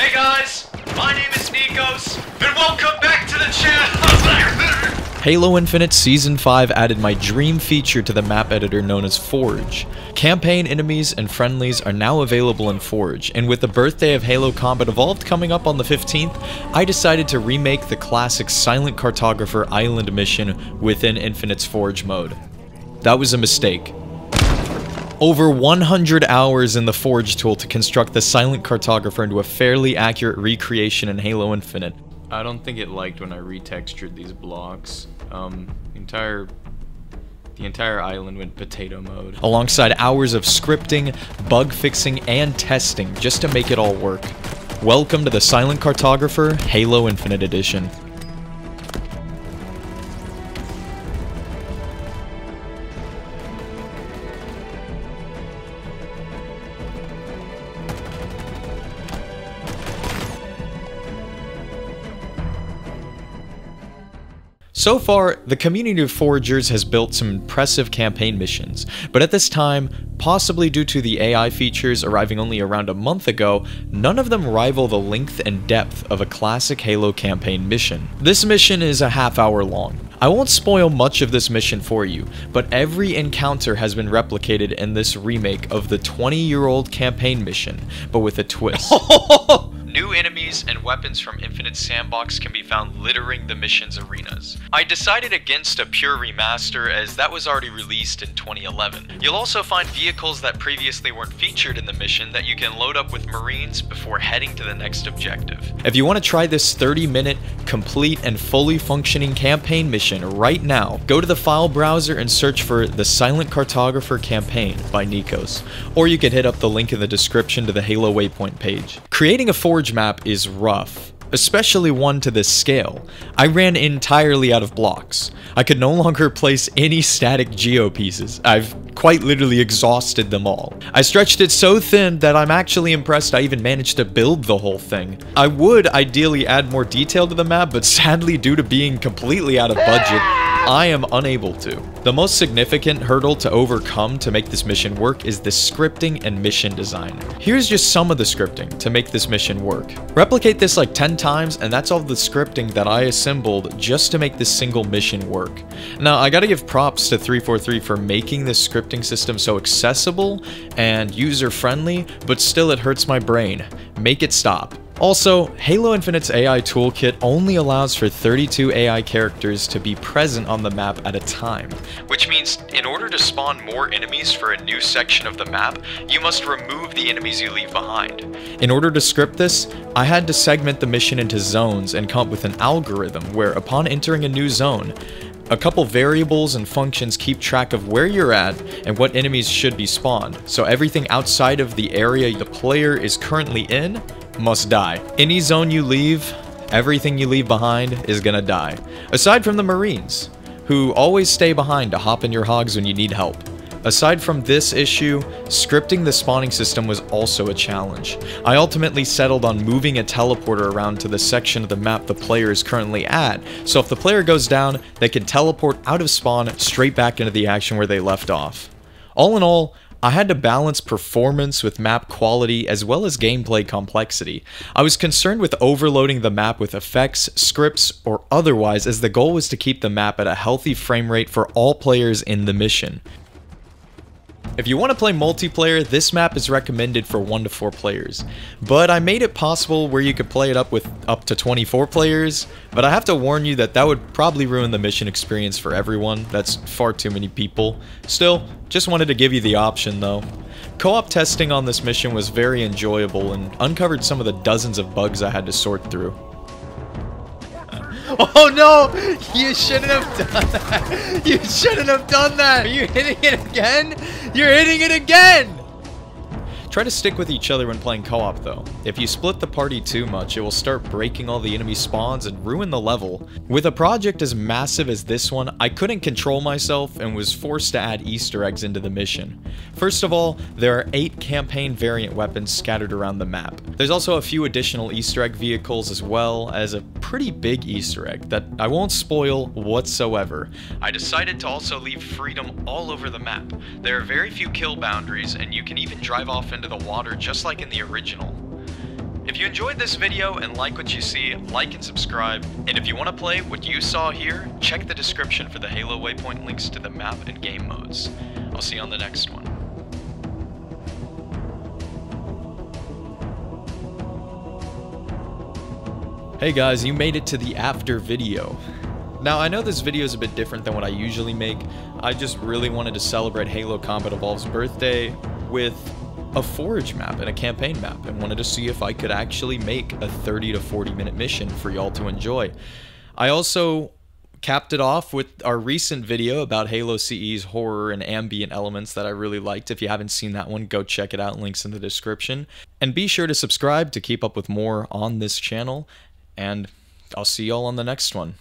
Hey guys, my name is Nikos, and welcome back to the channel! Halo Infinite Season 5 added my dream feature to the map editor known as Forge. Campaign enemies and friendlies are now available in Forge, and with the birthday of Halo Combat Evolved coming up on the 15th, I decided to remake the classic Silent Cartographer Island mission within Infinite's Forge mode. That was a mistake. Over 100 hours in the Forge tool to construct the Silent Cartographer into a fairly accurate recreation in Halo Infinite. I don't think it liked when I retextured these blocks. The entire island went potato mode. Alongside hours of scripting, bug fixing, and testing just to make it all work. Welcome to the Silent Cartographer Halo Infinite Edition. So far, the community of Foragers has built some impressive campaign missions, but at this time, possibly due to the AI features arriving only around a month ago, none of them rival the length and depth of a classic Halo campaign mission. This mission is a half-hour long. I won't spoil much of this mission for you, but every encounter has been replicated in this remake of the 20-year-old campaign mission, but with a twist. New enemies and weapons from Infinite Sandbox can be found littering the mission's arenas. I decided against a pure remaster as that was already released in 2011. You'll also find vehicles that previously weren't featured in the mission that you can load up with Marines before heading to the next objective. If you want to try this 30-minute, complete and fully functioning campaign mission right now, go to the file browser and search for The Silent Cartographer Campaign by Nikos, or you can hit up the link in the description to the Halo Waypoint page. Creating a Forge map is rough, especially one to this scale. I ran entirely out of blocks. I could no longer place any static geo pieces. I've quite literally exhausted them all. I stretched it so thin that I'm actually impressed I even managed to build the whole thing. I would ideally add more detail to the map, but sadly due to being completely out of budget, I am unable to. The most significant hurdle to overcome to make this mission work is the scripting and mission design. Here's just some of the scripting to make this mission work. Replicate this like 10 times and that's all the scripting that I assembled just to make this single mission work. Now I gotta give props to 343 for making this scripting system so accessible and user-friendly, but still it hurts my brain. Make it stop. Also, Halo Infinite's AI toolkit only allows for 32 AI characters to be present on the map at a time, which means in order to spawn more enemies for a new section of the map, you must remove the enemies you leave behind. In order to script this, I had to segment the mission into zones and come up with an algorithm where upon entering a new zone, a couple variables and functions keep track of where you're at and what enemies should be spawned, so everything outside of the area the player is currently in must die. Any zone you leave, everything you leave behind is gonna die. Aside from the Marines, who always stay behind to hop in your hogs when you need help. Aside from this issue, scripting the spawning system was also a challenge. I ultimately settled on moving a teleporter around to the section of the map the player is currently at, so if the player goes down, they can teleport out of spawn straight back into the action where they left off. All in all, I had to balance performance with map quality as well as gameplay complexity. I was concerned with overloading the map with effects, scripts, or otherwise, as the goal was to keep the map at a healthy frame rate for all players in the mission. If you want to play multiplayer, this map is recommended for 1 to 4 players, but I made it possible where you could play it up with up to 24 players, but I have to warn you that would probably ruin the mission experience for everyone. That's far too many people. Still, just wanted to give you the option though. Co-op testing on this mission was very enjoyable and uncovered some of the dozens of bugs I had to sort through. Oh no! You shouldn't have done that! You shouldn't have done that! Are you hitting it again? You're hitting it again! Try to stick with each other when playing co-op though. If you split the party too much, it will start breaking all the enemy spawns and ruin the level. With a project as massive as this one, I couldn't control myself and was forced to add Easter eggs into the mission. First of all, there are 8 campaign variant weapons scattered around the map. There's also a few additional Easter egg vehicles as well as a pretty big Easter egg that I won't spoil whatsoever. I decided to also leave freedom all over the map. There are very few kill boundaries and you can even drive off into the water just like in the original. If you enjoyed this video and like what you see, like and subscribe. And if you want to play what you saw here, check the description for the Halo waypoint links to the map and game modes. I'll see you on the next one. Hey guys, you made it to the after video. Now, I know this video is a bit different than what I usually make. I just really wanted to celebrate Halo Combat Evolved's birthday with a forage map and a campaign map, and wanted to see if I could actually make a 30 to 40 minute mission for y'all to enjoy. I also capped it off with our recent video about Halo CE's horror and ambient elements that I really liked. If you haven't seen that one, go check it out, links in the description. And be sure to subscribe to keep up with more on this channel, and I'll see y'all on the next one.